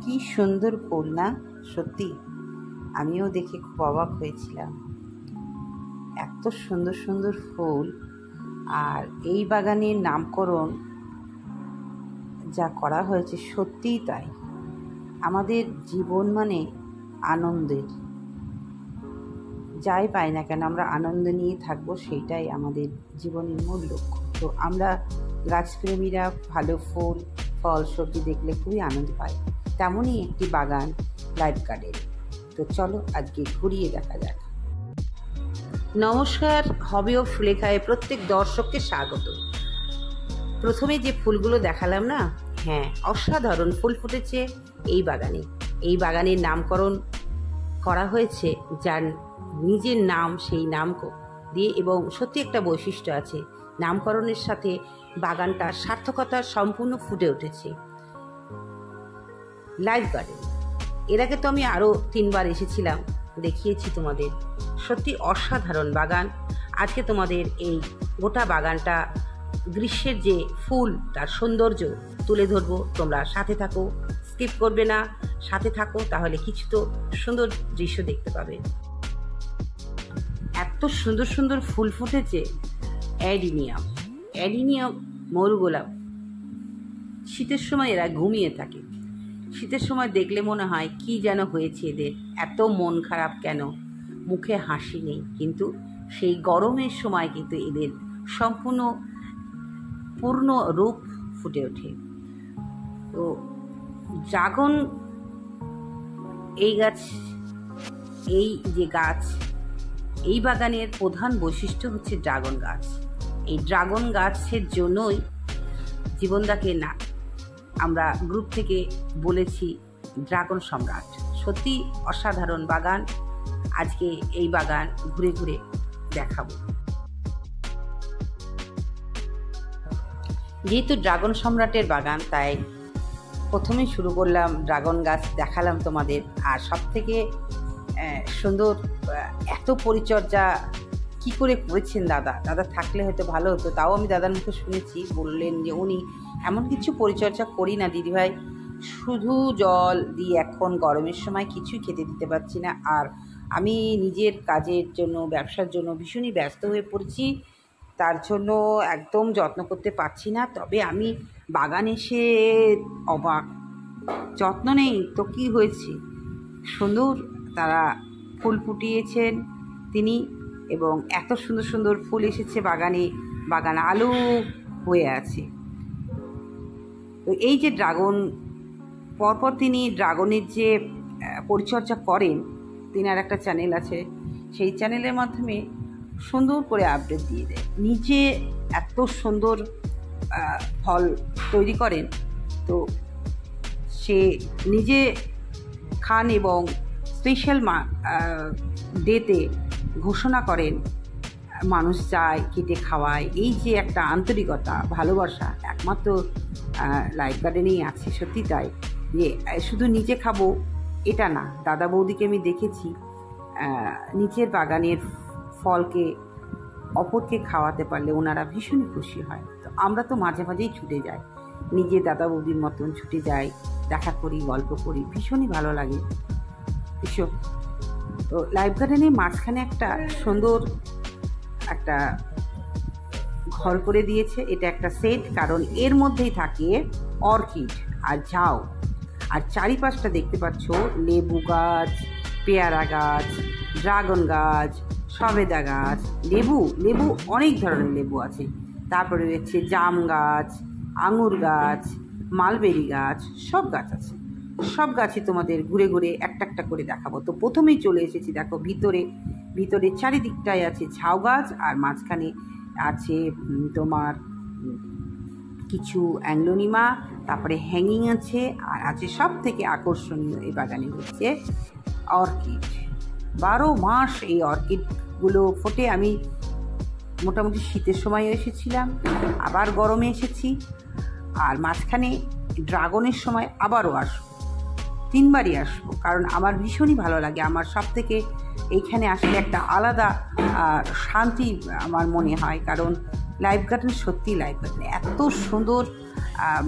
কি সুন্দর ফুল না, সত্যি আমিও দেখে খুব অবাক হয়েছিলাম। এত সুন্দর সুন্দর ফুল, আর এই বাগানের নামকরণ যা করা হয়েছে সত্যিই তাই। আমাদের জীবন মানে আনন্দের, যাই পাই না কেন আমরা আনন্দ নিয়ে থাকবো, সেইটাই আমাদের জীবনের মূল লক্ষ্য। তো আমরা গাছপ্রেমীরা ভালো ফুল ফল সবজি দেখলে খুবই আনন্দ পাই। তেমনই একটি বাগান লাইফ গার্ডেন। তো চলো আজকে ঘুরিয়ে দেখা যাক। নমস্কার, হবি অফ সুলেখায় প্রত্যেক দর্শককে স্বাগত। প্রথমে যে ফুলগুলো দেখালাম না, হ্যাঁ অসাধারণ ফুল ফুটেছে এই বাগানে। এই বাগানের নামকরণ করা হয়েছে যার নিজের নাম, সেই নাম দিয়ে, এবং সত্যি একটা বৈশিষ্ট্য আছে। নামকরণের সাথে বাগানটা সার্থকতা সম্পূর্ণ ফুটে উঠেছে। লাইফ গার্ডেন এর আগে তো আমি আরও 3 বার এসেছিলাম, দেখিয়েছি তোমাদের। সত্যি অসাধারণ বাগান। আজকে তোমাদের এই গোটা বাগানটা, গ্রীষ্মের যে ফুল তার সৌন্দর্য তুলে ধরবো। তোমরা সাথে থাকো, স্কিপ করবে না, সাথে থাকো, তাহলে কিছু তো সুন্দর দৃশ্য দেখতে পাবে। এত সুন্দর সুন্দর ফুল ফুটেছে। অ্যাডিনিয়াম মরুগোলাপ। শীতের সময় এরা ঘুমিয়ে থাকে। শীতের সময় দেখলে মনে হয় কি যেন হয়েছে এদের, এত মন খারাপ কেন, মুখে হাসি নেই। কিন্তু সেই গরমের সময় কিন্তু এদের সম্পূর্ণ পূর্ণ রূপ ফুটে ওঠে। তো ড্রাগন, এই যে গাছ, এই বাগানের প্রধান বৈশিষ্ট্য হচ্ছে ড্রাগন গাছ। এই ড্রাগন গাছের জন্যই জীবনদাকে না আমরা গ্রুপ থেকে বলেছি ড্রাগন সম্রাট। সত্যি অসাধারণ বাগান। আজকে এই বাগান ঘুরে ঘুরে দেখাবো। যেহেতু ড্রাগন সম্রাটের বাগান, তাই প্রথমেই শুরু করলাম, ড্রাগন গাছ দেখালাম তোমাদের। আর সব থেকে সুন্দর, এত পরিচর্যা কি করে করেছেন দাদা থাকলে হয়তো ভালো হতো। তাও আমি দাদার মুখে শুনেছি, বললেন যে উনি এমন কিছু পরিচর্যা করি না দিদিভাই, শুধু জল দিয়ে এখন গরমের সময় কিছুই খেতে দিতে পারছি না। আর আমি নিজের কাজের জন্য, ব্যবসার জন্য ভীষণই ব্যস্ত হয়ে পড়েছি, তার জন্য একদম যত্ন করতে পারছি না। তবে আমি বাগান এসে অবাক, যত্ন নেই তো কি হয়েছে, সুন্দর তারা ফুল ফুটিয়েছেন তিনি, এবং এত সুন্দর সুন্দর ফুল এসেছে বাগানে, বাগান আলো হয়ে আছে। তো এই যে ড্রাগন, পরপর তিনি ড্রাগনের যে পরিচর্যা করেন, তিনার একটা চ্যানেল আছে, সেই চ্যানেলের মাধ্যমে সুন্দর করে আপডেট দিয়ে দেয়। নিজে এত সুন্দর ফল তৈরি করেন, তো সে নিজে খান এবং স্পেশাল ডেতে ঘোষণা করেন, মানুষ যায় কেটে খাওয়ায়। এই যে একটা আন্তরিকতা, ভালোবাসা একমাত্র লাইফ গার্ডেনেই আছে। সত্যি তাই, যে শুধু নিজে খাবো এটা না, দাদা বৌদিকে আমি দেখেছি নিজের বাগানের ফলকে অপরকে খাওয়াতে পারলে ওনারা ভীষণই খুশি হয়। তো আমরা তো মাঝে মাঝেই ছুটে যাই, নিজে দাদা বৌদির মতন ছুটে যাই, দেখা করি, গল্প করি, ভীষণই ভালো লাগে এসব। তো লাইফ গার্ডেনের মাঝখানে একটা সুন্দর একটা ঘর করে দিয়েছে। এটা একটা সেট, কারণ এর মধ্যেই থাকে অর্কিড আর ঝাউ। আর চারিপাশটা দেখতে পাচ্ছ লেবু গাছ, পেয়ারা গাছ, ড্রাগন গাছ, সবেদা গাছ, লেবু অনেক ধরনের লেবু আছে। তারপরে রয়েছে জাম গাছ, আঙুর গাছ, মালবেরি গাছ, সব গাছ আছে। সব গাছই তোমাদের ঘুরে ঘুরে একটা একটা করে দেখাবো। তো প্রথমেই চলে এসেছি, দেখো ভিতরে চারিদিকটায় আছে ঝাউ গাছ, আর মাঝখানে আছে তোমার কিছু অ্যাংলোনিমা, তারপরে হ্যাঙ্গিং আছে, আর আছে সব থেকে আকর্ষণীয় এই বাগানে হচ্ছে অর্কিড। 12 মাস এই অর্কিডগুলো ফোটে। আমি মোটামুটি শীতের সময় এসেছিলাম, আবার গরমে এসেছি, আর মাঝখানে ড্রাগনের সময় আবারও আসবো। 3 বারই আসবো, কারণ আমার ভীষণই ভালো লাগে। আমার সব থেকে এইখানে আসলে একটা আলাদা শান্তি আমার মনে হয়, কারণ লাইফ গার্ডেন সত্যিই লাইফ গার্ডেন এত সুন্দর,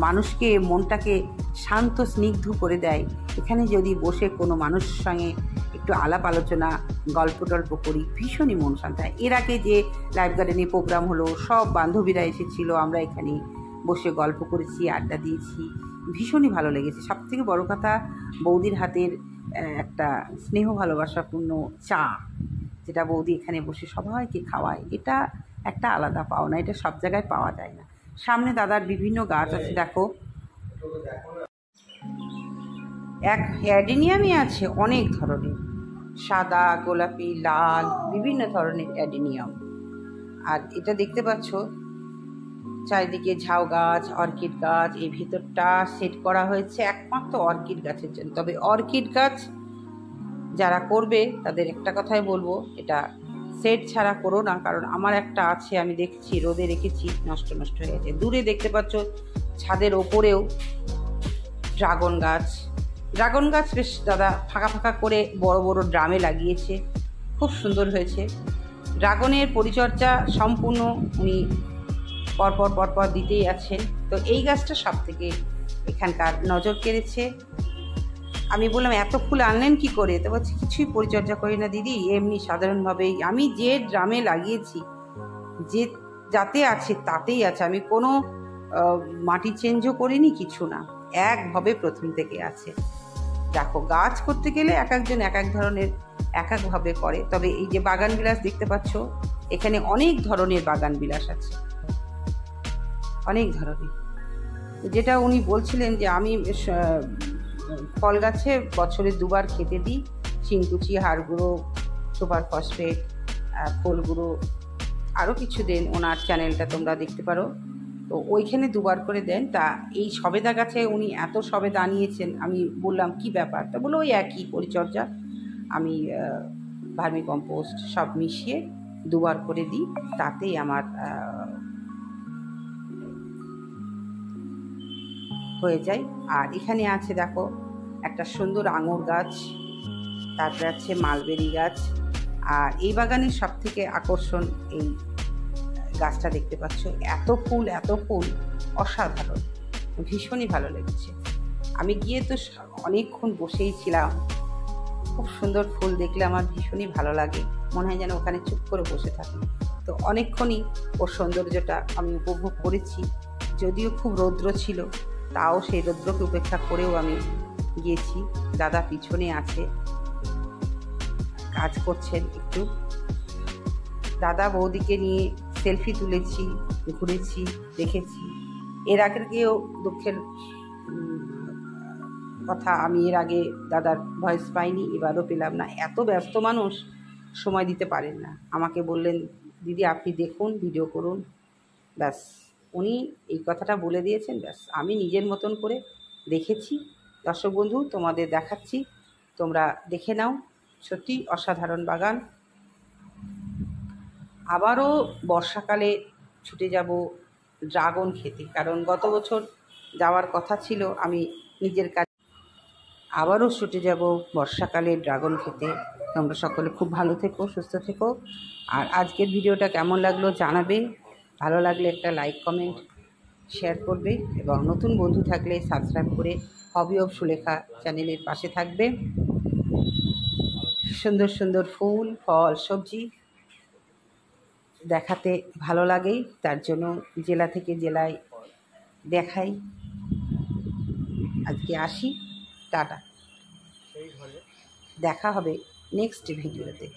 মানুষকে মনটাকে শান্ত স্নিগ্ধ করে দেয়। এখানে যদি বসে কোনো মানুষের সঙ্গে একটু আলাপ আলোচনা গল্প টল্প করি, ভীষণই মন শান্ত হয়। এর আগে যে লাইফ গার্ডেনে প্রোগ্রাম হলো, সব বান্ধবীরা এসেছিলো, আমরা এখানে বসে গল্প করেছি, আড্ডা দিয়েছি, ভীষণই ভালো লেগেছে। সবথেকে বড় কথা, বৌদির হাতের একটা স্নেহ ভালোবাসাপূর্ণ চা, যেটা বৌদি এখানে বসে সবাইকে খাওয়ায়, এটা একটা আলাদা পাওনা, এটা সব জায়গায় পাওয়া যায় না। সামনে দাদার বিভিন্ন গাছ আছে, দেখো এক অ্যাডেনিয়ামই আছে অনেক ধরনের, সাদা, গোলাপি, লাল, বিভিন্ন ধরনের অ্যাডেনিয়াম। আর এটা দেখতে পাচ্ছ চারিদিকে ঝাউ গাছ, অর্কিড গাছ। এই ভিতরটা সেট করা হয়েছে একমাত্র অর্কিড গাছের জন্য। তবে অর্কিড গাছ যারা করবে তাদের একটা কথাই বলবো, এটা সেট ছাড়া করো না, কারণ আমার একটা আছে, আমি দেখছি রোদে রেখেছি, নষ্ট হয়ে গেছে। দূরে দেখতে পাচ্ছ ছাদের ওপরেও ড্রাগন গাছ বেশ দাদা ফাঁকা করে বড় বড় ড্রামে লাগিয়েছে, খুব সুন্দর হয়েছে। ড্রাগনের পরিচর্যা সম্পূর্ণ উনি পরপর দিতেই আছেন। তো এই গাছটা সব থেকে এখানকার নজর কেড়েছে। আমি বললাম এত ফুল আনলেন কি করে? তো বলছি কিছুই পরিচর্যা করি না দিদি, এমনি সাধারণভাবেই। আমি যে ড্রামে লাগিয়েছি, যে যাতে আছে তাতেই আছে, আমি কোনো মাটি চেঞ্জও করিনি, কিছু না, একভাবে প্রথম থেকে আছে। দেখো গাছ করতে গেলে এক একজন এক এক ধরনের এক একভাবে করে। তবে এই যে বাগান বিলাস দেখতে পাচ্ছ, এখানে অনেক ধরনের বাগান বিলাস আছে, অনেক ধরনের। যেটা উনি বলছিলেন যে আমি ফল গাছে বছরে 2 বার খেতে দিই, শিংকুচি, হাড় গুঁড়ো, সুপার ফসফেট, খোল গুঁড়ো, আরও কিছু দেন, ওনার চ্যানেলটা তোমরা দেখতে পারো। তো ওইখানে 2 বার করে দেন। তা এই সবেদা গাছে উনি এত সবেদা আনিয়েছেন, আমি বললাম কি ব্যাপার? তা বললো ওই একই পরিচর্যা, আমি ভার্মি কম্পোস্ট সব মিশিয়ে 2 বার করে দিই, তাতেই আমার হয়ে যায়। আর এখানে আছে দেখো একটা সুন্দর আঙুর গাছ, তারপরে আছে মালবেরি গাছ। আর এই বাগানের সব থেকে আকর্ষণ এই গাছটা দেখতে পাচ্ছ, এত ফুল অসাধারণ, ভীষণই ভালো লেগেছে। আমি গিয়ে তো অনেকক্ষণ বসেই ছিলাম, খুব সুন্দর ফুল দেখলে আমার ভীষণই ভালো লাগে, মনে হয় যেন ওখানে চুপ করে বসে থাকি। তো অনেকক্ষণই ওর সৌন্দর্যটা আমি উপভোগ করেছি, যদিও খুব রৌদ্র ছিল, তাও সেই রৌদ্রকে উপেক্ষা করেও আমি গিয়েছি। দাদা পিছনে আছে, কাজ করছেন একটু। দাদা বৌদিকে নিয়ে সেলফি তুলেছি, ঘুরেছি, দেখেছি। এর আগেও দুঃখের কথা, আমি এর আগে দাদার ভয়েস পাইনি, এবারও পেলাম না। এত ব্যস্ত মানুষ, সময় দিতে পারেন না। আমাকে বললেন দিদি আপনি দেখুন, ভিডিও করুন, ব্যাস উনি এই কথাটা বলে দিয়েছেন, ব্যাস আমি নিজের মতন করে দেখেছি। দর্শক বন্ধু তোমাদের দেখাচ্ছি, তোমরা দেখে নাও, সত্যি অসাধারণ বাগান। আবারও বর্ষাকালে ছুটে যাব ড্রাগন খেতে, কারণ গত বছর যাওয়ার কথা ছিল, আমি নিজের কাজ। আবারও ছুটে যাব বর্ষাকালে ড্রাগন খেতে। তোমরা সকলে খুব ভালো থেকো, সুস্থ থেকো। আর আজকের ভিডিওটা কেমন লাগলো জানাবে, ভালো লাগলে একটা লাইক, কমেন্ট, শেয়ার করবে, এবং নতুন বন্ধু থাকলে সাবস্ক্রাইব করে হবি অফ সুলেখা চ্যানেলের পাশে থাকবে। সুন্দর সুন্দর ফুল, ফল, সবজি দেখাতে ভালো লাগে, তার জন্য জেলা থেকে জেলায় দেখাই। আজকে আসি, টাটা, দেখা হবে নেক্সট ভিডিওতে।